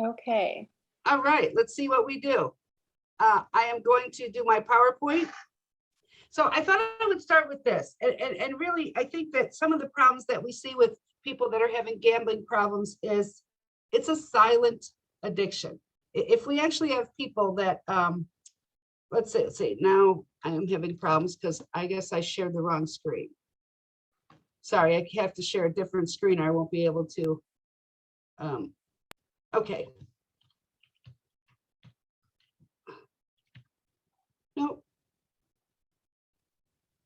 Okay. All right, let's see what we do. I am going to do my PowerPoint. So I thought I would start with this. And really, I think that some of the problems that we see with people that are having gambling problems is it's a silent addiction. If we actually have people that, let's say now I am having problems because I guess I shared the wrong screen. Sorry, I have to share a different screen or I won't be able to. Okay. Nope.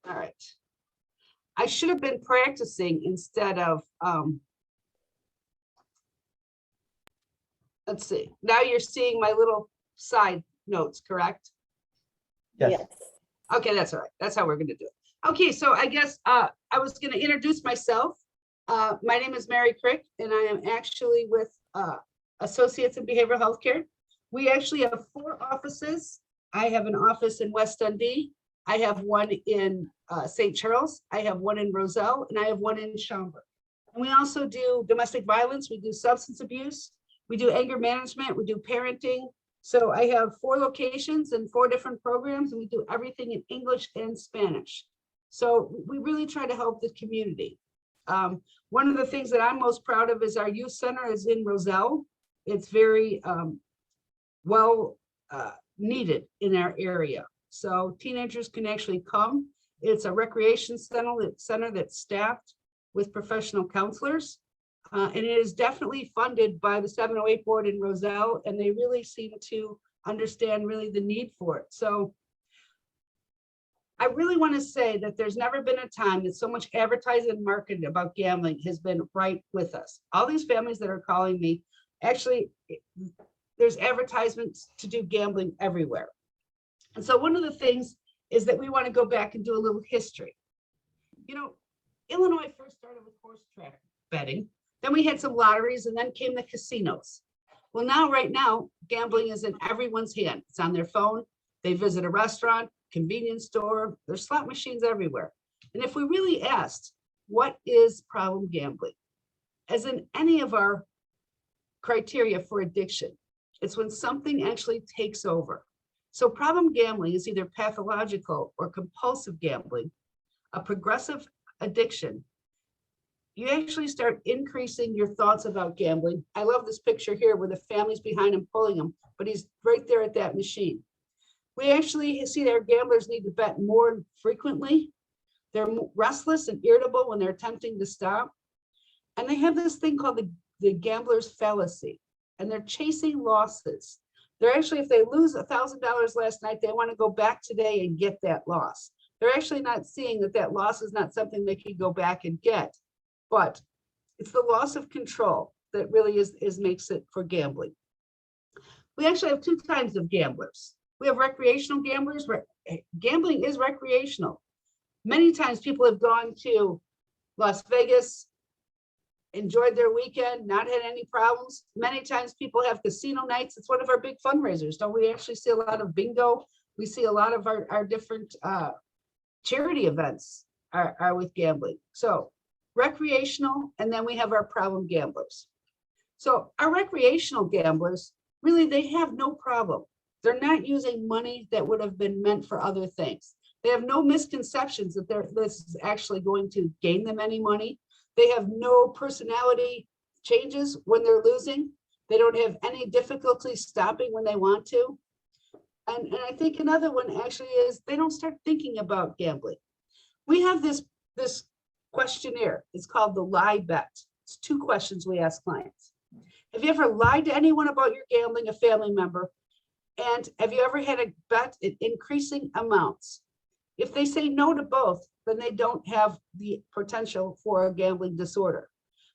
All right. I should have been practicing instead of, let's see. Now you're seeing my little side notes, correct? Yes. Okay, that's all right. That's how we're going to do it. Okay, so I guess I was going to introduce myself. My name is Mary Crick, and I am actually with Associates in Behavioral Healthcare. We actually have 4 offices. I have an office in West Dundee. I have one in St. Charles. I have one in Roselle, and I have one in Schaumburg. And we also do domestic violence. We do substance abuse. We do anger management. We do parenting. So I have 4 locations and 4 different programs, and we do everything in English and Spanish. So we really try to help the community. One of the things that I'm most proud of is our youth center is in Roselle. It's very well needed in our area. So teenagers can actually come. It's a recreation center that's staffed with professional counselors. And it is definitely funded by the 708 board in Roselle, and they really seem to understand really the need for it. So I really want to say that there's never been a time that so much advertising and marketing about gambling has been right with us. All these families that are calling me, actually, there's advertisements to do gambling everywhere. And so one of the things is that we want to go back and do a little history. You know, Illinois first started with horse track betting. Then we had some lotteries, and then came the casinos. Well, now, right now, gambling is in everyone's hand. It's on their phone. They visit a restaurant, convenience store. There's slot machines everywhere. And if we really asked, what is problem gambling? As in any of our criteria for addiction, it's when something actually takes over. So problem gambling is either pathological or compulsive gambling, a progressive addiction. You actually start increasing your thoughts about gambling. I love this picture here where the family's behind him pulling him, but he's right there at that machine. We actually see that our gamblers need to bet more frequently. They're restless and irritable when they're attempting to stop. And they have this thing called the gambler's fallacy, and they're chasing losses. They're actually, if they lose $1,000 last night, they want to go back today and get that loss. They're actually not seeing that that loss is not something they can go back and get, but it's the loss of control that really makes it for gambling. We actually have 2 kinds of gamblers. We have recreational gamblers. Gambling is recreational. Many times people have gone to Las Vegas, enjoyed their weekend, not had any problems. Many times people have casino nights. It's one of our big fundraisers. Don't we actually see a lot of bingo? We see a lot of our different charity events are with gambling. So recreational, and then we have our problem gamblers. So our recreational gamblers, really, they have no problem. They're not using money that would have been meant for other things. They have no misconceptions that this is actually going to gain them any money. They have no personality changes when they're losing. They don't have any difficulty stopping when they want to. And I think another one actually is they don't start thinking about gambling. We have this questionnaire. It's called the lie bet. It's 2 questions we ask clients. Have you ever lied to anyone about your gambling, a family member? And have you ever had a bet in increasing amounts? If they say no to both, then they don't have the potential for a gambling disorder.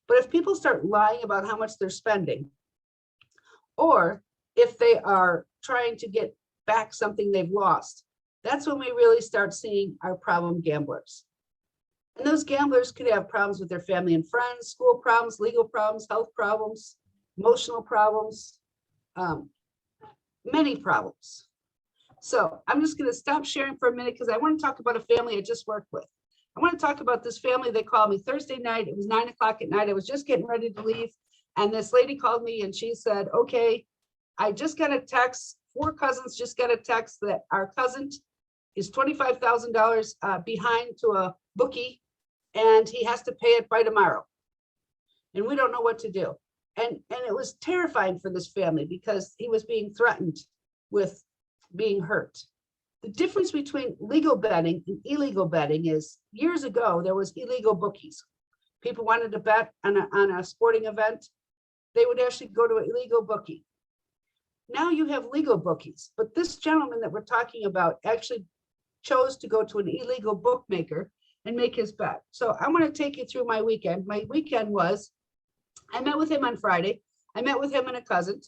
But if people start lying about how much they're spending, or if they are trying to get back something they've lost, that's when we really start seeing our problem gamblers. And those gamblers could have problems with their family and friends, school problems, legal problems, health problems, emotional problems, many problems. So I'm just going to stop sharing for a minute because I want to talk about a family I just worked with. I want to talk about this family. They called me Thursday night. It was 9 o'clock at night. I was just getting ready to leave. And this lady called me and she said, okay, I just got a text, 4 cousins just got a text that our cousin is $25,000 behind to a bookie and he has to pay it by tomorrow. And we don't know what to do. And it was terrifying for this family because he was being threatened with being hurt. The difference between legal betting and illegal betting is years ago, there was illegal bookies. People wanted to bet on a sporting event. They would actually go to an illegal bookie. Now you have legal bookies, but this gentleman that we're talking about actually chose to go to an illegal bookmaker and make his bet. So I'm going to take you through my weekend. My weekend was, I met with him on Friday. I met with him and a cousin.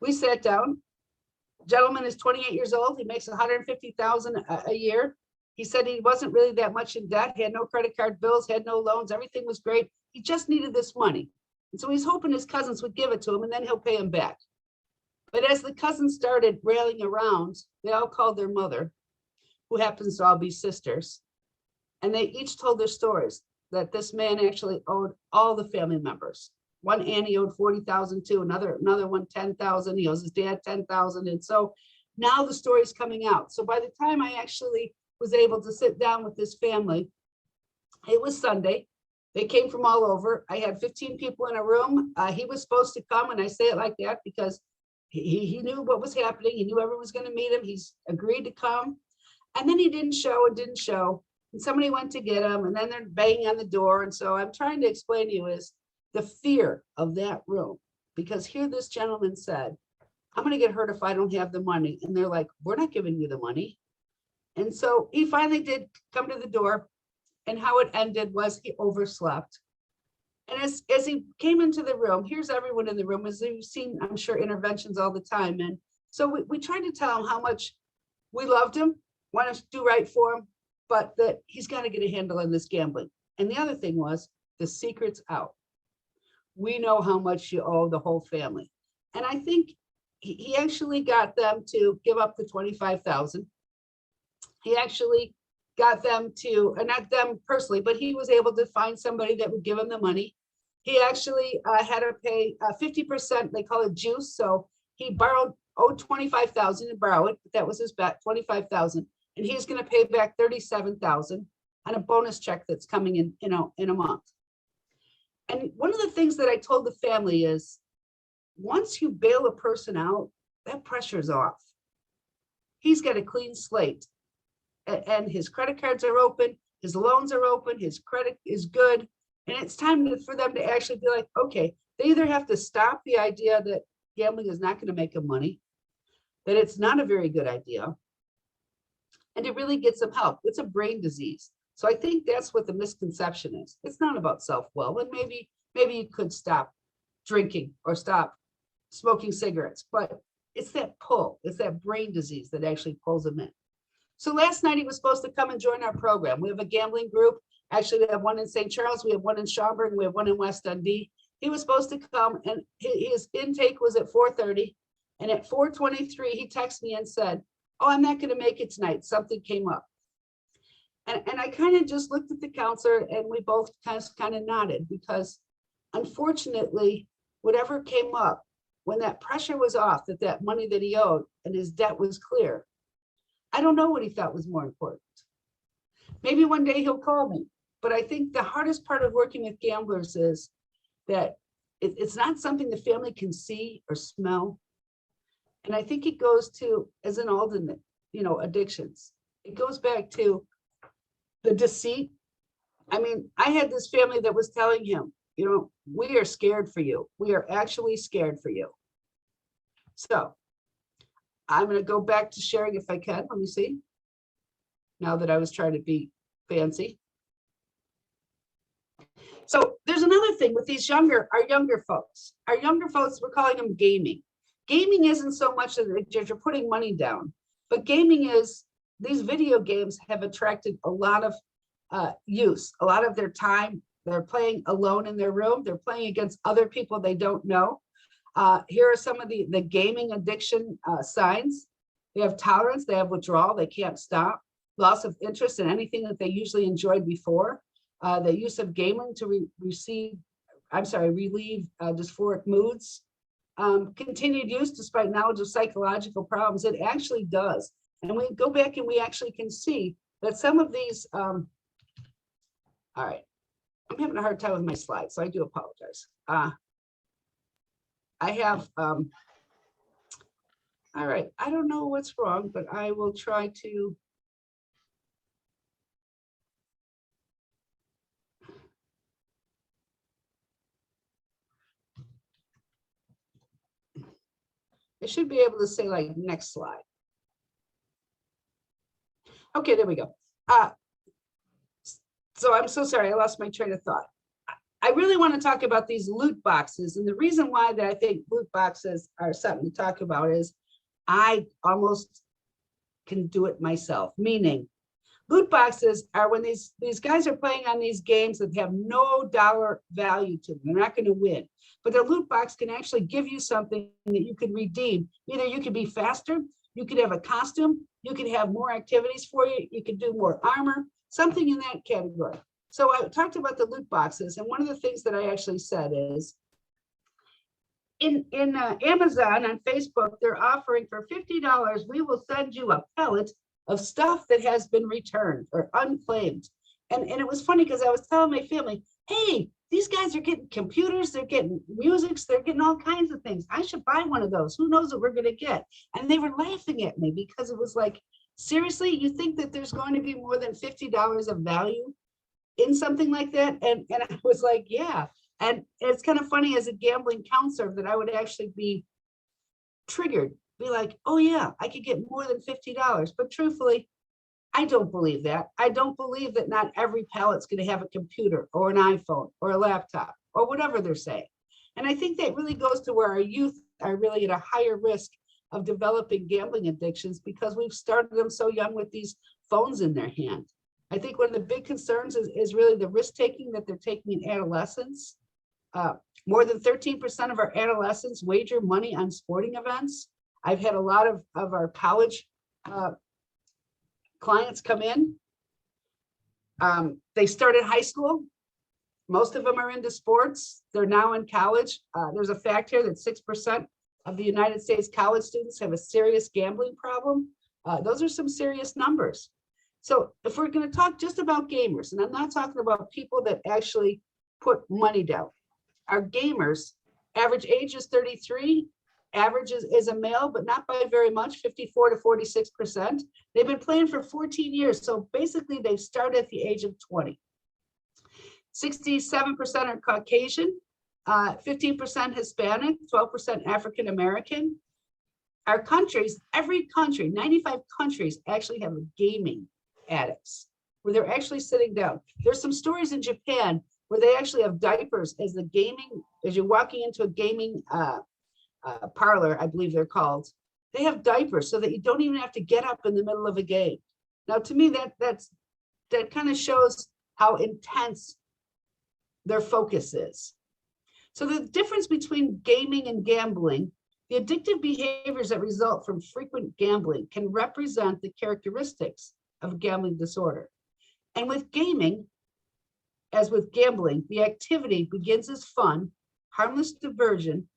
We sat down. Gentleman is 28 years old. He makes 150,000 a year. He said he wasn't really that much in debt. He had no credit card bills, had no loans. Everything was great. He just needed this money. And so he's hoping his cousins would give it to him and then he'll pay him back. But as the cousins started railing around, they all called their mother, who happens to all be sisters. And they each told their stories that this man actually owed all the family members. One Annie owed 40,000 too, another one 10,000. He owes his dad 10,000. And so now the story's coming out. So by the time I actually was able to sit down with this family, it was Sunday. They came from all over. I had 15 people in a room. He was supposed to come, and I say it like that because he knew what was happening. He knew everyone was going to meet him. He's agreed to come. And then he didn't show. And somebody went to get him, and then they're banging on the door. And so I'm trying to explain to you is the fear of that room, because here this gentleman said, I'm going to get hurt if I don't have the money. And they're like, we're not giving you the money. And so he finally did come to the door, and how it ended was he overslept. And as he came into the room, here's everyone in the room, as you've seen, I'm sure, interventions all the time. And so we tried to tell him how much we loved him, want to do right for him, but that he's got to get a handle on this gambling. And the other thing was, the secret's out. We know how much you owe the whole family. And I think he actually got them to give up the 25,000. He actually got them to, not them personally, but he was able to find somebody that would give him the money. He actually had to pay 50%, they call it juice. So he owed 25,000 and borrow it, but that was his bet, 25,000. And he's going to pay back 37,000 on a bonus check that's coming in a month. And one of the things that I told the family is, once you bail a person out, that pressure's off. He's got a clean slate, and his credit cards are open, his loans are open, his credit is good. And it's time for them to actually be like, okay, they either have to stop the idea that gambling is not going to make them money, that it's not a very good idea, and to really get some help. It's a brain disease. So I think that's what the misconception is. It's not about self-will, and maybe you could stop drinking or stop smoking cigarettes, but it's that pull, it's that brain disease that actually pulls them in. So last night he was supposed to come and join our program. We have a gambling group. Actually, we have one in St. Charles, we have one in Schaumburg, we have one in West Dundee. He was supposed to come, and his intake was at 4:30. And at 4:23, he texted me and said, oh, I'm not going to make it tonight. Something came up. And I kind of just looked at the counselor, and we both kind of nodded, because unfortunately, whatever came up, when that pressure was off, that money that he owed and his debt was clear, I don't know what he thought was more important. Maybe one day he'll call me, but I think the hardest part of working with gamblers is that it's not something the family can see or smell. And I think it goes to, as in all the, addictions, it goes back to the deceit. I mean, I had this family that was telling him, we are scared for you. We are actually scared for you. So I'm going to go back to sharing if I can. Let me see. Now that I was trying to be fancy. So there's another thing with these our younger folks. Our younger folks, we're calling them gaming. Gaming isn't so much that you're putting money down, but gaming is, these video games have attracted a lot of use, a lot of their time. They're playing alone in their room. They're playing against other people they don't know. Here are some of the gaming addiction signs. They have tolerance, they have withdrawal, they can't stop, loss of interest in anything that they usually enjoyed before, the use of gaming to receive relieve dysphoric moods. Continued use despite knowledge of psychological problems, it actually does. And we go back and we actually can see that some of these, all right, I'm having a hard time with my slides, so I do apologize. I have, all right, I don't know what's wrong, but I will try to. I should be able to say like next slide. Okay, there we go. So I'm so sorry, I lost my train of thought. I really want to talk about these loot boxes. And the reason why that I think loot boxes are something to talk about is I almost can do it myself. Meaning, loot boxes are when these guys are playing on these games that have no dollar value to them. They're not going to win. But the loot box can actually give you something that you can redeem. Either you could be faster, you could have a costume, you could have more activities for you, you could do more armor, something in that category. So I talked about the loot boxes, and one of the things that I actually said is, in Amazon on Facebook, they're offering for $50, we will send you a pellet of stuff that has been returned or unclaimed. And it was funny because I was telling my family, hey, these guys are getting computers, they're getting musics, they're getting all kinds of things. I should buy one of those. Who knows what we're going to get? And they were laughing at me because it was like, seriously, you think that there's going to be more than $50 of value in something like that? And I was like, yeah. And it's kind of funny as a gambling counselor that I would actually be triggered, be like, oh yeah, I could get more than $50. But truthfully, I don't believe that. I don't believe that not every pallet's going to have a computer or an iPhone or a laptop or whatever they're saying. And I think that really goes to where our youth are really at a higher risk of developing gambling addictions because we've started them so young with these phones in their hand. I think one of the big concerns is really the risk taking that they're taking in adolescence. More than 13% of our adolescents wager money on sporting events. I've had a lot of our college clients come in. They started high school. Most of them are into sports. They're now in college. There's a fact here that 6% of the United States college students have a serious gambling problem. Those are some serious numbers. So if we're going to talk just about gamers, and I'm not talking about people that actually put money down, our gamers, average age is 33, average is a male, but not by very much, 54 to 46%. They've been playing for 14 years. So basically they've started at the age of 20. 67% are Caucasian, 15% Hispanic, 12% African-American. Our countries, every country, 95 countries actually have a gaming addicts where they're actually sitting down. There's some stories in Japan where they actually have diapers as the gaming, as you're walking into a gaming parlor, I believe they're called. They have diapers so that you don't even have to get up in the middle of a game. Now, to me, that kind of shows how intense their focus is. So the difference between gaming and gambling, the addictive behaviors that result from frequent gambling can represent the characteristics of a gambling disorder. And with gaming, as with gambling, the activity begins as fun, harmless diversion,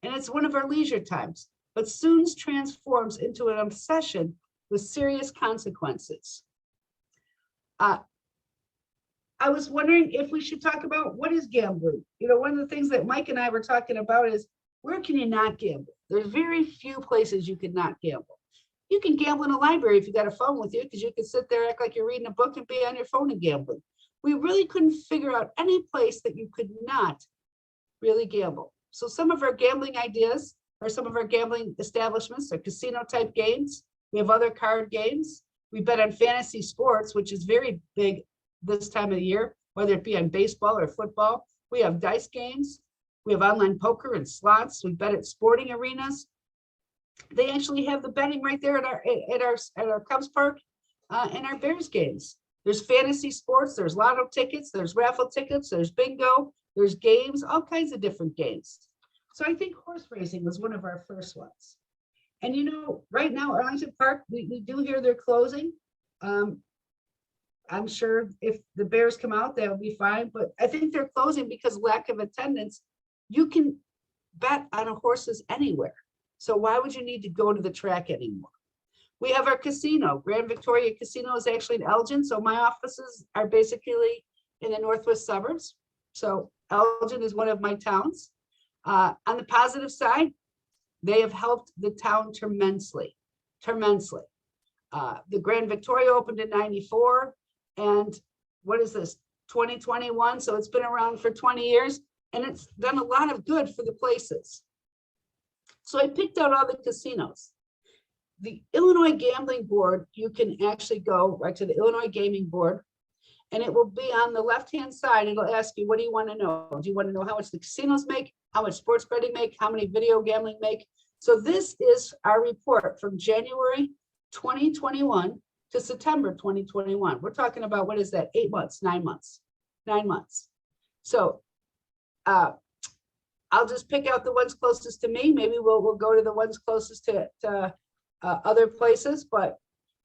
and it's one of our leisure times, but soon transforms into an obsession with serious consequences. I was wondering if we should talk about what is gambling. You know, one of the things that Mike and I were talking about is where can you not gamble? There's very few places you could not gamble. You can gamble in a library if you got a phone with you, because you can sit there, act like you're reading a book and be on your phone and gambling. We really couldn't figure out any place that you could not really gamble. So some of our gambling ideas or some of our gambling establishments are casino type games. We have other card games. We bet on fantasy sports, which is very big this time of the year, whether it be on baseball or football. We have dice games. We have online poker and slots. We bet at sporting arenas. They actually have the betting right there at our Cubs Park and our Bears games. There's fantasy sports, there's lotto tickets, there's raffle tickets, there's bingo, there's games, all kinds of different games. So I think horse racing was one of our first ones. And you know, right now, Arlington Park, we do hear they're closing. I'm sure if the Bears come out, that would be fine, but I think they're closing because lack of attendance. You can bet on horses anywhere. So why would you need to go to the track anymore? We have our casino. Grand Victoria Casino is actually in Elgin. So my offices are basically in the northwest suburbs. So Elgin is one of my towns. On the positive side, they have helped the town tremendously. The Grand Victoria opened in '94, and what is this, 2021? So it's been around for 20 years, and it's done a lot of good for the places. So I picked out all the casinos. The Illinois Gambling Board, you can actually go right to the Illinois Gaming Board, and it will be on the left-hand side. It'll ask you, what do you want to know? Do you want to know how much the casinos make, how much sports betting make, how many video gambling make? So this is our report from January 2021 to September 2021. We're talking about, what is that, 8 months, 9 months, 9 months. So I'll just pick out the ones closest to me. Maybe we'll go to the ones closest to other places, but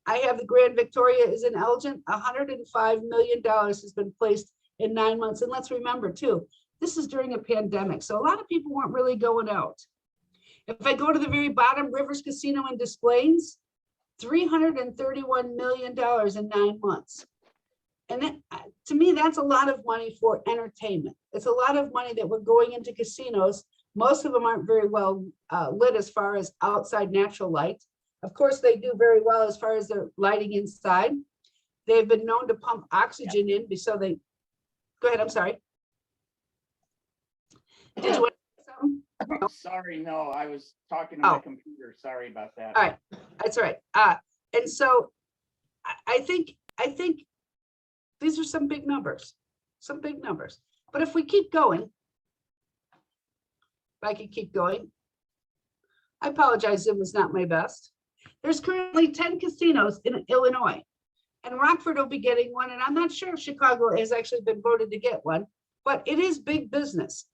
I have the Grand Victoria is in Elgin. $105 million has been placed in 9 months. And let's remember too, this is during a pandemic. So a lot of people weren't really going out. If I go to the very bottom, Rivers Casino and Des Plaines, $331 million in 9 months. And that, to me, that's a lot of money for entertainment. It's a lot of money that we're going into casinos. Most of them aren't very well lit as far as outside natural light. Of course, they do very well as far as their lighting inside. They've been known to pump oxygen in, so they, go ahead, I'm sorry. Did you want to say something? Sorry, no, I was talking to my computer. Sorry about that. All right, that's all right. And so I think these are some big numbers. But if we keep going, if I could keep going, I apologize, it was not my best. There's currently 10 casinos in Illinois, and Rockford will be getting one. And I'm not sure if Chicago has actually been voted to get one, but it is big business.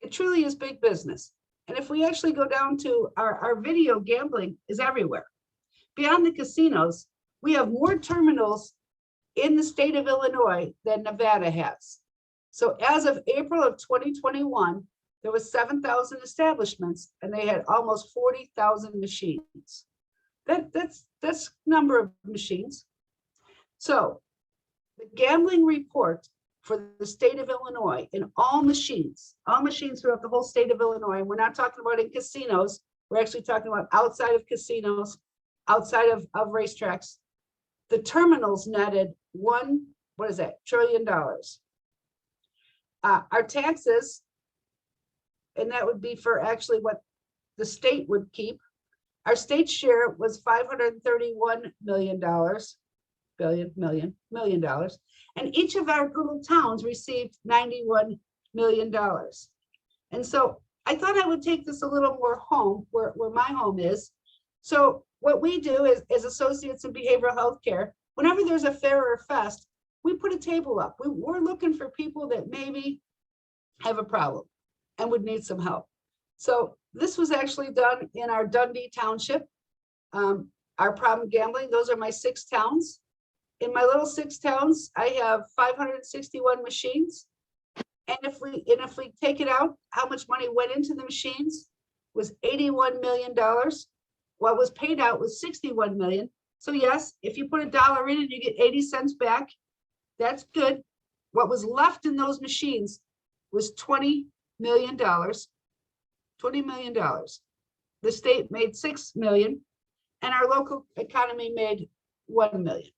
It truly is big business. And if we actually go down to our video gambling is everywhere. Beyond the casinos, we have more terminals in the state of Illinois than Nevada has. So as of April of 2021, there was 7,000 establishments and they had almost 40,000 machines. That's number of machines. So the gambling report for the state of Illinois in all machines throughout the whole state of Illinois, and we're not talking about in casinos, we're actually talking about outside of casinos, outside of racetracks. The terminals netted $1 trillion. Our taxes, and that would be for actually what the state would keep. Our state share was $531 million, and each of our little towns received $91 million. And so I thought I would take this a little more home, where my home is. So what we do is, as associates in behavioral health care, whenever there's a fair or a fest, we put a table up. We're looking for people that maybe have a problem and would need some help. So this was actually done in our Dundee Township, our problem gambling. Those are my 6 towns. In my little 6 towns, I have 561 machines. And if we take it out, how much money went into the machines was $81 million. What was paid out was $61 million. So yes, if you put $1 in and you get 80 cents back, that's good. What was left in those machines was $20 million. $20 million. The state made $6 million, and our local economy made $1 million.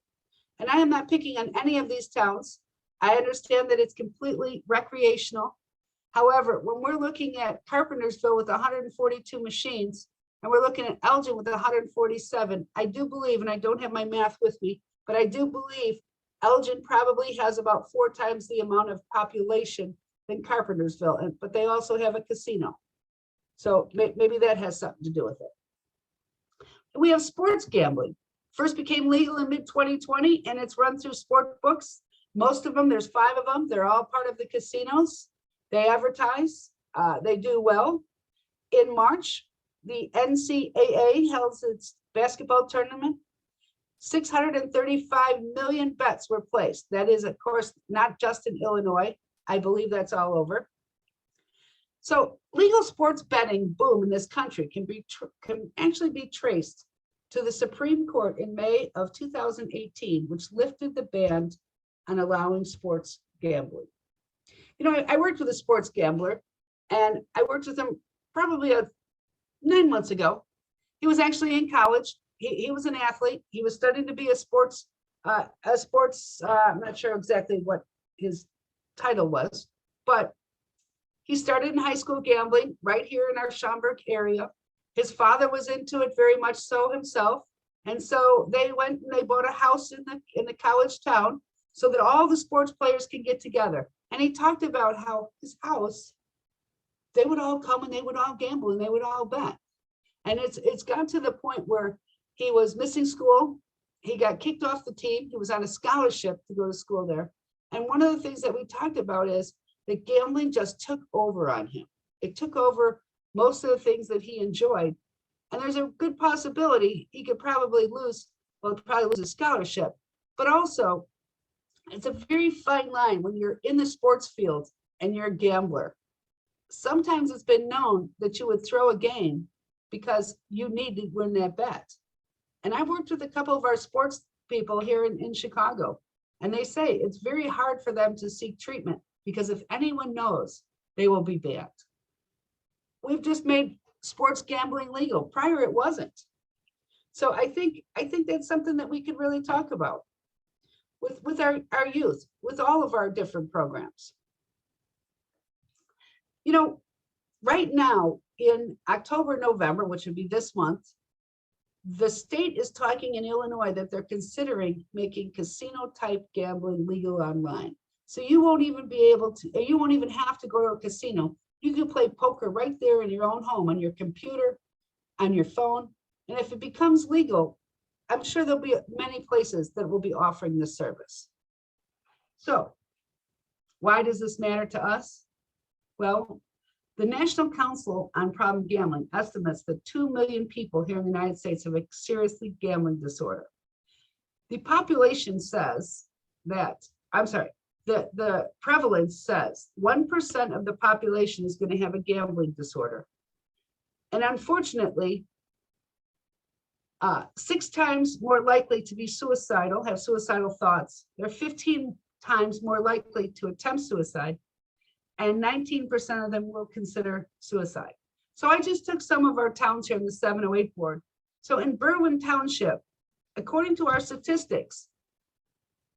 And I am not picking on any of these towns. I understand that it's completely recreational. However, when we're looking at Carpentersville with 142 machines, and we're looking at Elgin with 147, I do believe, and I don't have my math with me, but I do believe Elgin probably has about 4 times the amount of population than Carpentersville, but they also have a casino. So maybe that has something to do with it. We have sports gambling. First became legal in mid-2020, and it's run through sport books. Most of them, there's 5 of them. They're all part of the casinos. They advertise, they do well. In March, the NCAA held its basketball tournament. 635 million bets were placed. That is, of course, not just in Illinois. I believe that's all over. So legal sports betting boom in this country can actually be traced to the Supreme Court in May of 2018, which lifted the ban on allowing sports gambling. You know, I worked with a sports gambler, and I worked with him probably 9 months ago. He was actually in college. He was an athlete. He was studying to be a sports, I'm not sure exactly what his title was, but he started in high school gambling right here in our Schaumburg area. His father was into it very much so himself. And so they went and they bought a house in the college town so that all the sports players can get together. And he talked about how his house, they would all come and they would all gamble and they would all bet. And it's gotten to the point where he was missing school. He got kicked off the team. He was on a scholarship to go to school there. And one of the things that we talked about is that gambling just took over on him. It took over most of the things that he enjoyed. And there's a good possibility he could probably lose his scholarship. But also, it's a very fine line when you're in the sports field and you're a gambler. Sometimes it's been known that you would throw a game because you need to win that bet. And I've worked with a couple of our sports people here in Chicago, and they say it's very hard for them to seek treatment because if anyone knows, they will be banned. We've just made sports gambling legal. Prior, it wasn't. So I think that's something that we could really talk about with our youth, with all of our different programs. You know, right now in October, November, which would be this month, the state is talking in Illinois that they're considering making casino type gambling legal online. So you won't even be able to, you won't even have to go to a casino. You can play poker right there in your own home, on your computer, on your phone. And if it becomes legal, I'm sure there'll be many places that will be offering this service. So why does this matter to us? Well, the National Council on Problem Gambling estimates that 2 million people here in the United States have a seriously gambling disorder. The population says that, the prevalence says 1% of the population is going to have a gambling disorder. And unfortunately, 6 times more likely to be suicidal, have suicidal thoughts. They're 15 times more likely to attempt suicide, and 19% of them will consider suicide. So I just took some of our towns here in the 708 board. So in Berwyn Township, according to our statistics,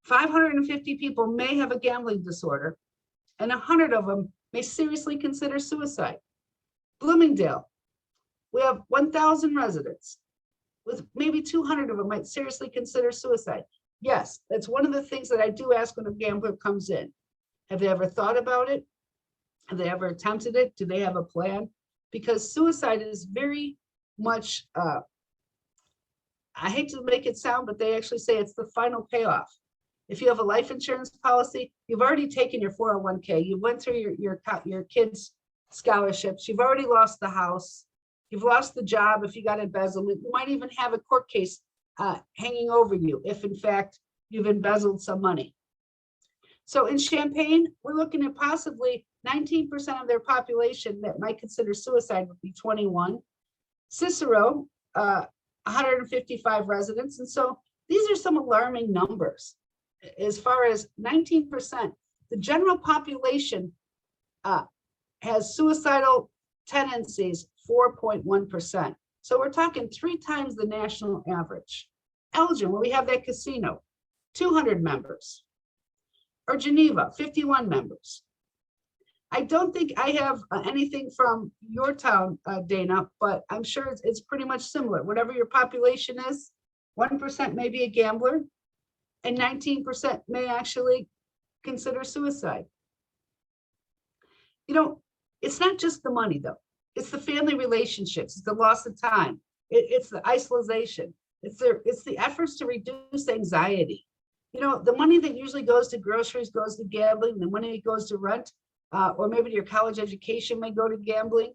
550 people may have a gambling disorder, and 100 of them may seriously consider suicide. Bloomingdale, we have 1,000 residents, with maybe 200 of them might seriously consider suicide. Yes, that's one of the things that I do ask when a gambler comes in. Have they ever thought about it? Have they ever attempted it? Do they have a plan? Because suicide is very much, I hate to make it sound, but they actually say it's the final payoff. If you have a life insurance policy, you've already taken your 401k, you went through your kids' scholarships, you've already lost the house, you've lost the job if you got embezzlement, you might even have a court case hanging over you if in fact you've embezzled some money. So in Champaign, we're looking at possibly 19% of their population that might consider suicide would be 21. Cicero, 155 residents. And so these are some alarming numbers. As far as 19%, the general population has suicidal tendencies, 4.1%. So we're talking 3 times the national average. Elgin, where we have that casino, 200 members. Or Geneva, 51 members. I don't think I have anything from your town, Dana, but I'm sure it's pretty much similar. Whatever your population is, 1% may be a gambler, and 19% may actually consider suicide. You know, it's not just the money, though. It's the family relationships, it's the loss of time, it's the isolation, it's the efforts to reduce anxiety. You know, the money that usually goes to groceries goes to gambling, the money that goes to rent, or maybe your college education may go to gambling.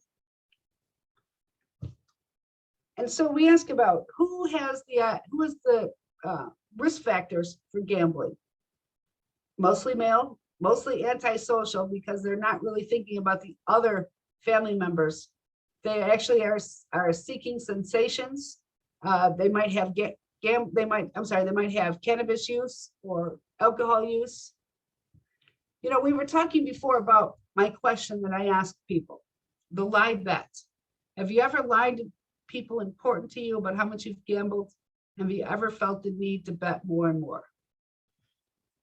And so we ask about who is the risk factors for gambling. Mostly male, mostly antisocial, because they're not really thinking about the other family members. They actually are seeking sensations. They might have they might have cannabis use or alcohol use. You know, we were talking before about my question that I asked people, the lie bet. Have you ever lied to people important to you about how much you've gambled? Have you ever felt the need to bet more and more?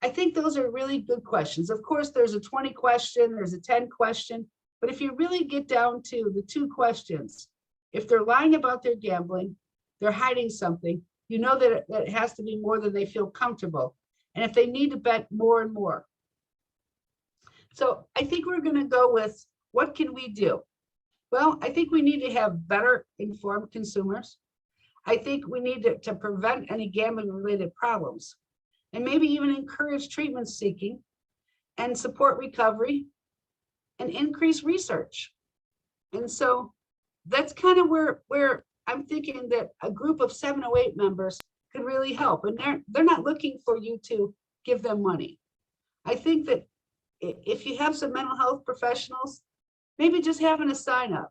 I think those are really good questions. Of course, there's a 20 question, there's a 10 question, but if you really get down to the 2 questions, if they're lying about their gambling, they're hiding something, you know that it has to be more than they feel comfortable. And if they need to bet more and more. So I think we're going to go with, what can we do? Well, I think we need to have better informed consumers. I think we need to prevent any gambling related problems, and maybe even encourage treatment seeking and support recovery and increase research. And so that's kind of where I'm thinking that a group of 7 or 8 members could really help. And they're not looking for you to give them money. I think that if you have some mental health professionals, maybe just having a sign up,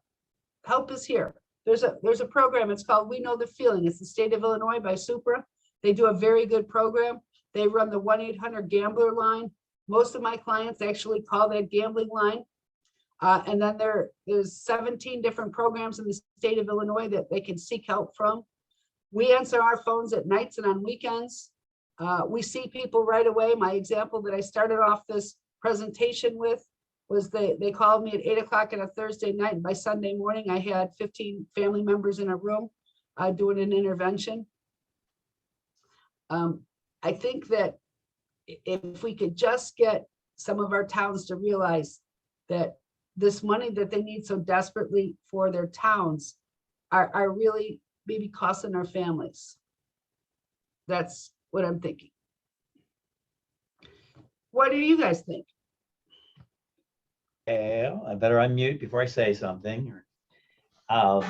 help is here. There's a program, it's called We Know the Feeling. It's the state of Illinois by Supra. They do a very good program. They run the 1-800-GAMBLER line. Most of my clients actually call that gambling line. And then there's 17 different programs in the state of Illinois that they can seek help from. We answer our phones at nights and on weekends. We see people right away. My example that I started off this presentation with was they called me at 8 o'clock on a Thursday night, and by Sunday morning, I had 15 family members in a room doing an intervention. I think that if we could just get some of our towns to realize that this money that they need so desperately for their towns are really maybe costing our families. That's what I'm thinking. What do you guys think? Well, I better unmute before I say something. Do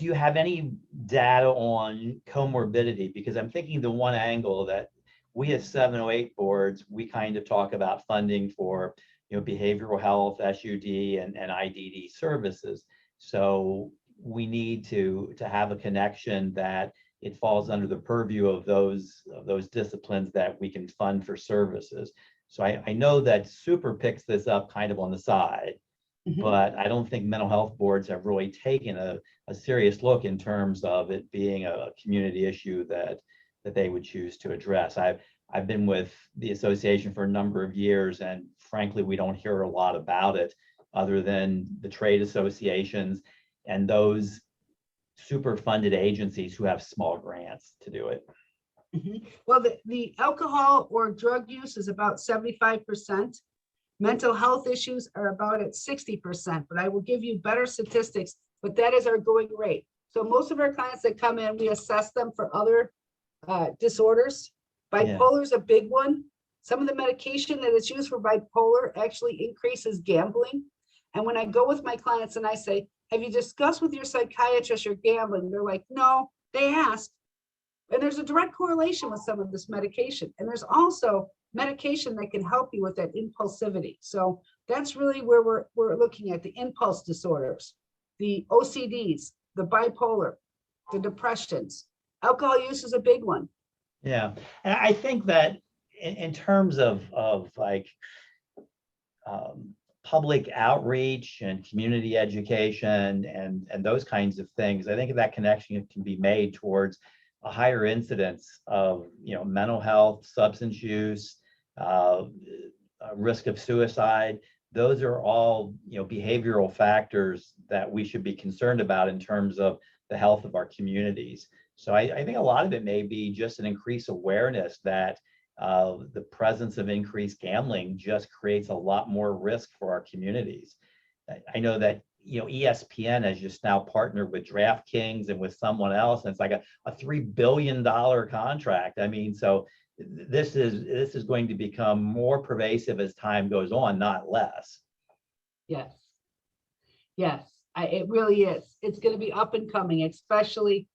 you have any data on comorbidity? Because I'm thinking the one angle that we as 708 boards, we kind of talk about funding for, behavioral health, SUD, and IDD services. So we need to have a connection that it falls under the purview of those disciplines that we can fund for services. So I know that Super picks this up kind of on the side, but I don't think mental health boards have really taken a serious look in terms of it being a community issue that they would choose to address. I've been with the association for a number of years, and frankly, we don't hear a lot about it other than the trade associations and those super funded agencies who have small grants to do it. Well, the alcohol or drug use is about 75%. Mental health issues are about at 60%, but I will give you better statistics, but that is our going rate. So most of our clients that come in, we assess them for other disorders. Bipolar is a big one. Some of the medication that is used for bipolar actually increases gambling. And when I go with my clients and I say, have you discussed with your psychiatrist your gambling? They're like, no, they asked. And there's a direct correlation with some of this medication. And there's also medication that can help you with that impulsivity. So that's really where we're looking at the impulse disorders, the OCDs, the bipolar, the depressions. Alcohol use is a big one. Yeah, and I think that in terms of like public outreach and community education and those kinds of things, I think that connection can be made towards a higher incidence of mental health, substance use, risk of suicide. Those are all behavioral factors that we should be concerned about in terms of the health of our communities. So I think a lot of it may be just an increased awareness that the presence of increased gambling just creates a lot more risk for our communities. I know that ESPN has just now partnered with DraftKings and with someone else, and it's like a $3 billion contract. I mean, so this is going to become more pervasive as time goes on, not less. Yes, it really is. It's going to be up and coming, especially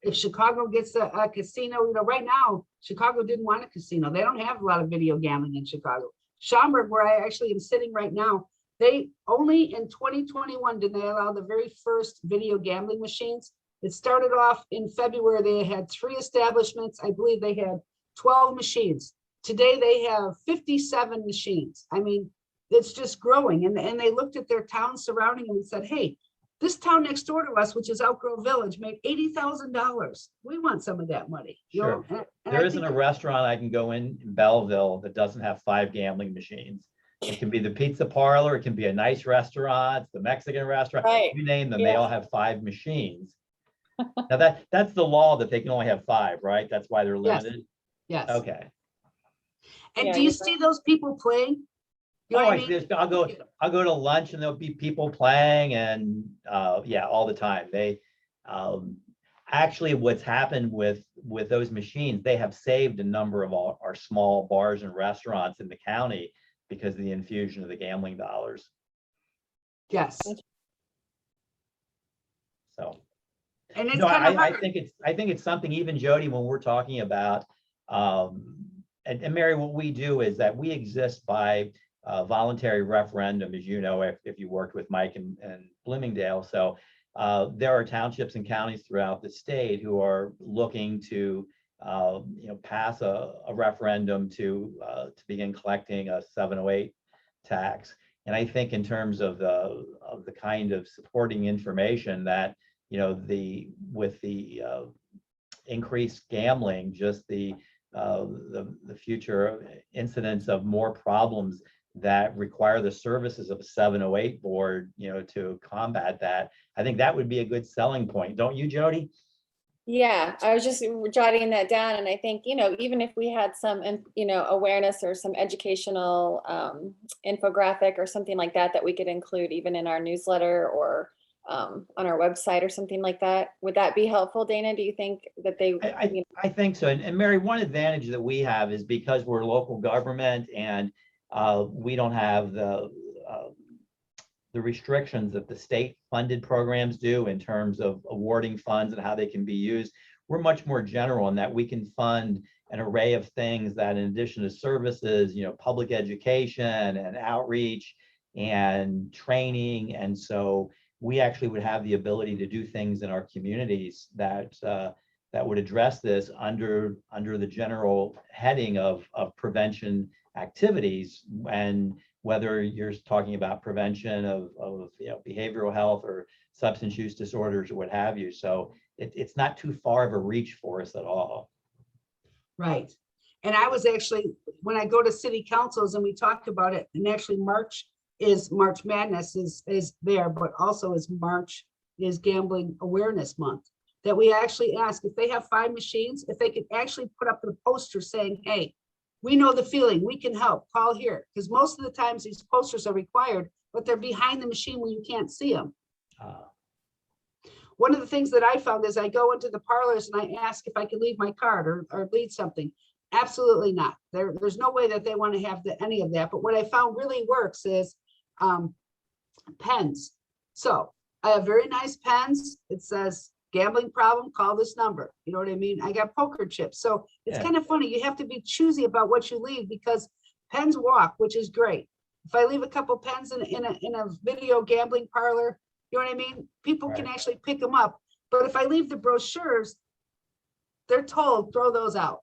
if Chicago gets a casino, right now, Chicago didn't want a casino. They don't have a lot of video gambling in Chicago. Schaumburg, where I actually am sitting right now, they only in 2021 did they allow the very first video gambling machines. It started off in February. They had 3 establishments. I believe they had 12 machines. Today they have 57 machines. I mean, it's just growing. And they looked at their town surrounding them and said, hey, this town next door to us, which is Elk Grove Village, made $80,000. We want some of that money. Sure. There isn't a restaurant I can go in Belleville that doesn't have 5 gambling machines. It can be the pizza parlor, it can be a nice restaurant, the Mexican restaurant, Right. you name them, they all have 5 machines. Now that's the law that they can only have 5, right? That's why they're Yes. limited. Yes. Okay. And Yeah, do you you're see those people playing? You know Oh, what I mean? I'll go to lunch and there'll be people playing and yeah, all the time. They actually what's happened with those machines, they have saved a number of our small bars and restaurants in the county because of the infusion of the gambling dollars. Yes. So And it's no, kind of I hard. think it's something, even Jody, when we're talking about and Mary, what we do is that we exist by voluntary referendum, as you know, if you worked with Mike and Bloomingdale. So there are townships and counties throughout the state who are looking to pass a referendum to begin collecting a 708 tax. And I think in terms of the kind of supporting information that with the increased gambling, just the future incidence of more problems that require the services of a 708 board, to combat that. I think that would be a good selling point. Don't you, Jody? Yeah, I was just jotting that down, and I think, even if we had some, awareness or some educational infographic or something like that we could include even in our newsletter or on our website or something like that, would that be helpful, Dana? Do you think that they? I think so. And Mary, one advantage that we have is because we're local government and we don't have the restrictions that the state funded programs do in terms of awarding funds and how they can be used. We're much more general in that we can fund an array of things that, in addition to services, public education and outreach and training. And so we actually would have the ability to do things in our communities that would address this under the general heading of prevention activities, and whether you're talking about prevention of behavioral health or substance use disorders or what have you. So it's not too far of a reach for us at all. Right. And I was actually, when I go to city councils and we talk about it, and actually March Madness is there, but also March is Gambling Awareness Month, that we actually ask if they have 5 machines, if they could actually put up a poster saying, hey, we know the feeling, we can help, call here. Because most of the times these posters are required, but they're behind the machine where you can't see them. One of the things that I found is I go into the parlors and I ask if I can leave my card or leave something. Absolutely not. There's no way that they want to have any of that. But what I found really works is pens. So I have very nice pens. It says, gambling problem, call this number. You know what I mean? I got poker chips. So it's kind of funny. You have to be choosy about what you leave because pens walk, which is great. If I leave a couple pens in a video gambling parlor, you know what I mean? People can actually pick them up. But if I leave the brochures, they're told, throw those out.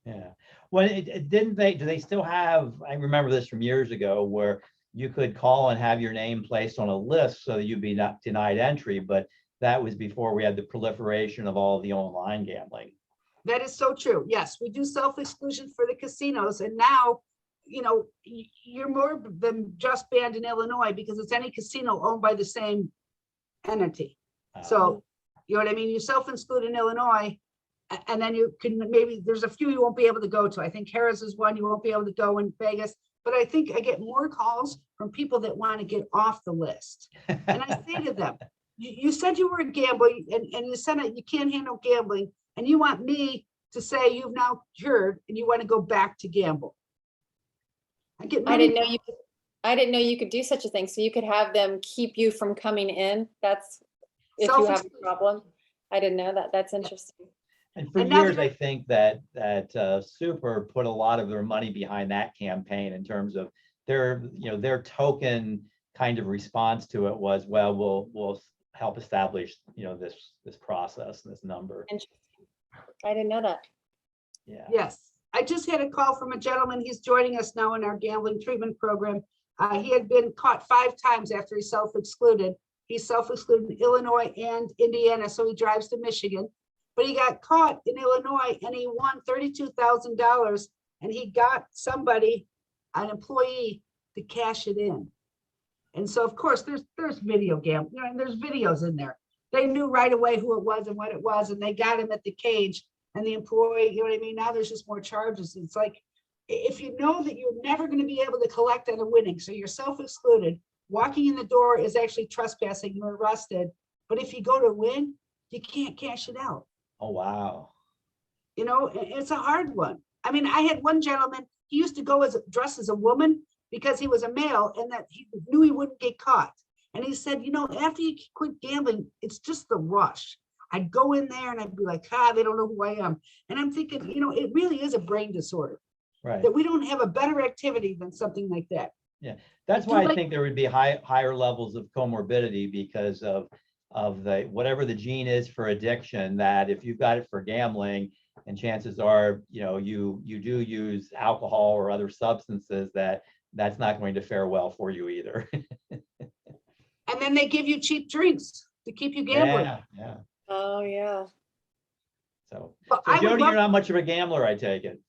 Yeah. Well, do they still have, I remember this from years ago, where you could call and have your name placed on a list so that you'd be not denied entry, but that was before we had the proliferation of all of the online gambling. That is so true. Yes, we do self-exclusion for the casinos. And now, you're more than just banned in Illinois because it's any casino owned by the same entity. So, you know what I mean? You self-exclude in Illinois, and then you can maybe, there's a few you won't be able to go to. I think Harris is one you won't be able to go in Vegas. But I think I get more calls from people that want to get off the list. And I say to them, you said you were a gambler and you said that you can't handle gambling, and you want me to say you've now cured and you want to go back to gamble. I didn't know you could do such a thing. So you could have them keep you from coming in. That's if you have a problem. I didn't know that. That's interesting. And for And now years, that- I think that Super put a lot of their money behind that campaign in terms of their token kind of response to it was, well, we'll help establish, this process, this number. Interesting. I didn't know that. Yeah. Yes, I just had a call from a gentleman. He's joining us now in our gambling treatment program. He had been caught 5 times after he self-excluded. He self-excluded in Illinois and Indiana, so he drives to Michigan. But he got caught in Illinois and he won $32,000 and he got somebody, an employee, to cash it in. And so of course there's video gambling, and there's videos in there. They knew right away who it was and what it was, and they got him at the cage. And the employee, you know what I mean? Now there's just more charges. It's like, if you know that you're never going to be able to collect on a winning, so you're self-excluded, walking in the door is actually trespassing, you're arrested. But if you go to win, you can't cash it out. Oh, wow. It's a hard one. I mean, I had one gentleman, he used to go dressed as a woman because he was a male and that he knew he wouldn't get caught. And he said, after you quit gambling, it's just the rush. I'd go in there and I'd be like, they don't know who I am. And I'm thinking, it really is a brain disorder, Right. that we don't have a better activity than something like that. That's do why I like- think there would be higher levels of comorbidity because of the whatever the gene is for addiction, that if you've got it for gambling, and chances are, you do use alcohol or other substances, that's not going to fare well for you either. And then they give you cheap drinks to keep you gambling. Yeah. Oh, yeah. So But I would Jody, love- you're not much of a gambler, I take it.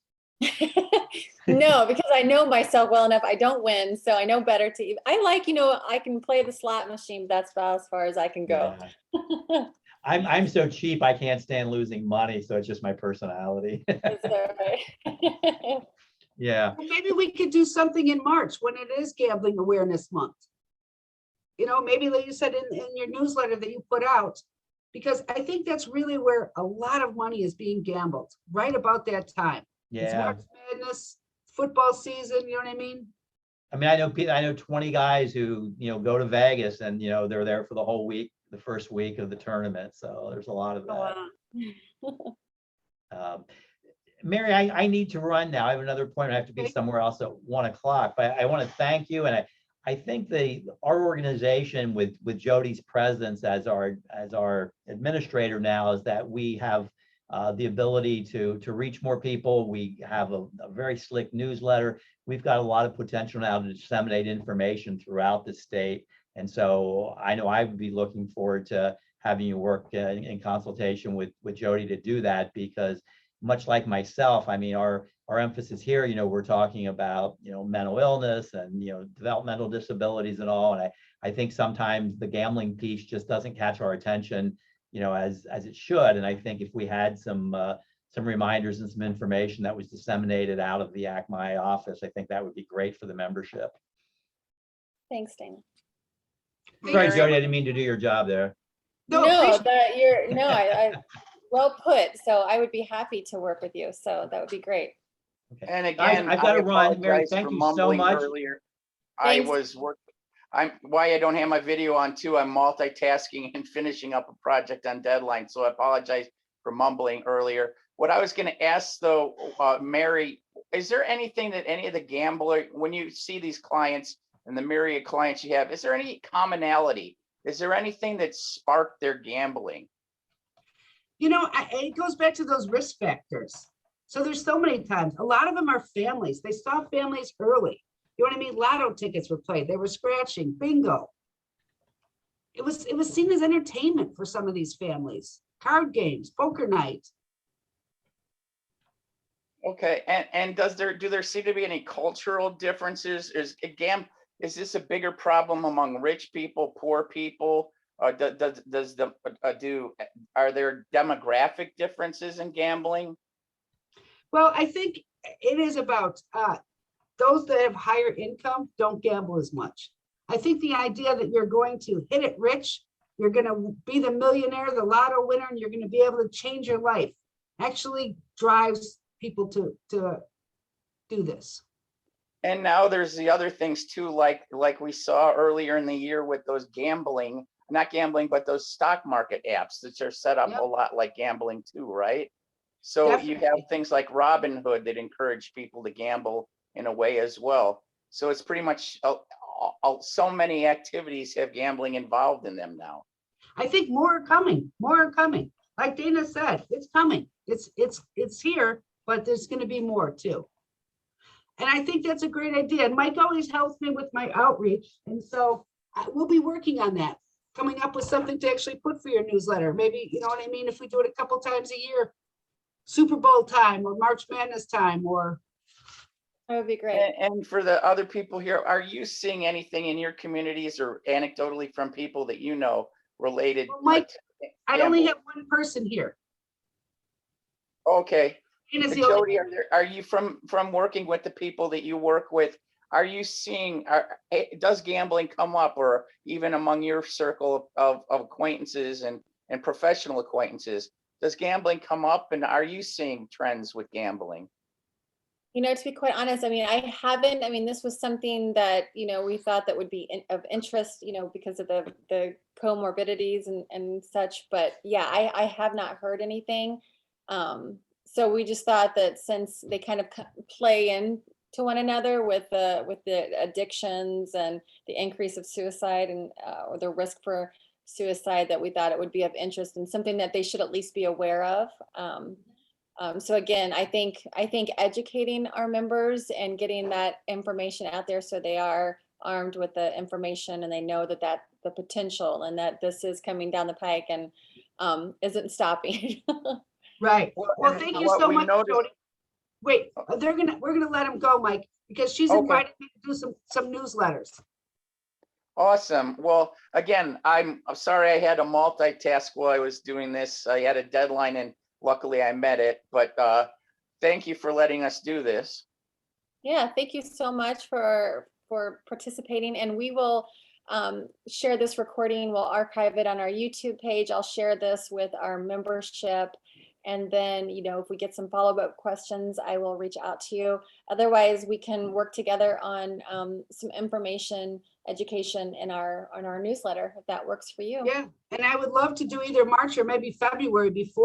No, because I know myself well enough. I don't win, so I know better to. I like, I can play the slot machine. That's about as far as I can go. Yeah. I'm so cheap, I can't stand losing money, so it's just my personality. That's all right. Yeah. Maybe we could do something in March when it is Gambling Awareness Month. Maybe like you said in your newsletter that you put out, because I think that's really where a lot of money is being gambled, right about that time. It's Yeah. March Madness, football season, you know what I mean? I mean, I know 20 guys who, go to Vegas and, they're there for the whole week, the first week of the tournament. So there's a lot of that. Oh, wow. Mary, I need to run now. I have another appointment. I have to be Okay. somewhere else at 1:00, but I want to thank you. And I think our organization with Jody's presence as our administrator now is that we have the ability to reach more people. We have a very slick newsletter. We've got a lot of potential now to disseminate information throughout the state. And so I know I would be looking forward to having you work in consultation with Jody to do that, because much like myself, I mean, our emphasis here, we're talking about, mental illness and, developmental disabilities and all. And I think sometimes the gambling piece just doesn't catch our attention, as it should. And I think if we had some reminders and some information that was disseminated out of the ACMI office, I think that would be great for the membership. Thanks, Dana. Sorry, Jody, I didn't mean to do your job there. No, No, appreciate- I well put. So I would be happy to work with you. So that would be great. Okay. And Guys, again, I've got I to run. Mary, apologize thank for you so mumbling much. earlier. Thanks. Why I don't have my video on too, I'm multitasking and finishing up a project on deadline. So I apologize for mumbling earlier. What I was going to ask though, Mary, is there anything that any of the gambler, when you see these clients and the myriad clients you have, is there any commonality? Is there anything that sparked their gambling? It goes back to those risk factors. So there's so many times, a lot of them are families. They saw families early. You know what I mean? Lotto tickets were played. They were scratching, bingo. It was seen as entertainment for some of these families. Card games, poker night. Okay, and do there seem to be any cultural differences? Is this a bigger problem among rich people, poor people? Are there demographic differences in gambling? Well, I think it is about those that have higher income don't gamble as much. I think the idea that you're going to hit it rich, you're going to be the millionaire, the lotto winner, and you're going to be able to change your life actually drives people to do this. And now there's the other things too, like we saw earlier in the year with those gambling not gambling, but those stock market apps that are set up Yep. a lot like gambling too, right? So you have Definitely. things like Robinhood that encourage people to gamble in a way as well. So it's pretty much so many activities have gambling involved in them now. I think more are coming, more are coming. Like Dana said, it's coming. It's here, but there's going to be more too. And I think that's a great idea. And Mike always helps me with my outreach. And so we'll be working on that, coming up with something to actually put for your newsletter. Maybe, you know what I mean? If we do it a couple times a year, Super Bowl time or March Madness time, or That would be great. And for the other people here, are you seeing anything in your communities or anecdotally from people that you know related? Well, Mike, to I only gamble? have one person here. Okay. Dana's But the only- Jody, are you from working with the people that you work with? Are you seeing, does gambling come up, or even among your circle of acquaintances and professional acquaintances? Does gambling come up, and are you seeing trends with gambling? You know, to be quite honest, I mean, I haven't, I mean, this was something that, you know, we thought that would be of interest, you know, because of the comorbidities and such, but yeah, I have not heard anything. So we just thought that since they kind of play into one another with the addictions and the increase of suicide and or the risk for suicide, that we thought it would be of interest and something that they should at least be aware of. So again, I think educating our members and getting that information out there so they are armed with the information and they know that the potential and that this is coming down the pike and isn't stopping. Right. Well, Well, and thank you what so we much, noticed- Jody. Wait, we're gonna let him go, Mike, because she's Okay. invited me to do some newsletters. Awesome. Well, again, I'm sorry I had to multitask while I was doing this. I had a deadline and luckily I met it, but thank you for letting us do this. Yeah, thank you so much for participating, and we will share this recording. We'll archive it on our YouTube page. I'll share this with our membership, and then, you know, if we get some follow-up questions, I will reach out to you. Otherwise, we can work together on some information education in our newsletter if that works for you. Yeah, and I would love to do either March or maybe February before